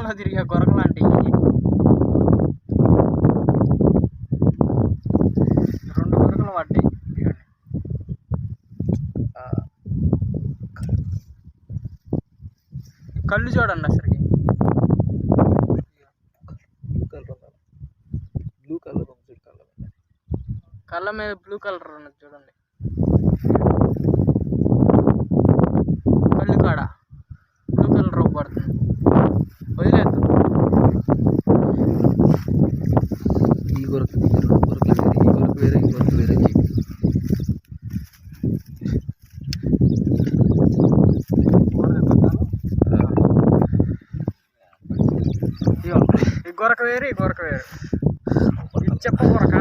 ఆకాశంలో తిరిగే గొరకలు అంటే రెండు గొరకలు పడ్డాయి. కళ్ళు చూడండి అసలుకి బ్లూ కలర్ కళ్ళ మీద బ్లూ కలర్ ఉన్నది చూడండి. కళ్ళు కాడ బ్లూ కలర్ రూపు పడుతుంది. వదిలేదు ఈ కొరకు వేరే ఈ కొరకు వేరే ఈ గొరక వేరు, ఈ గొరక వేరు. ఇది చెప్ప గొరక.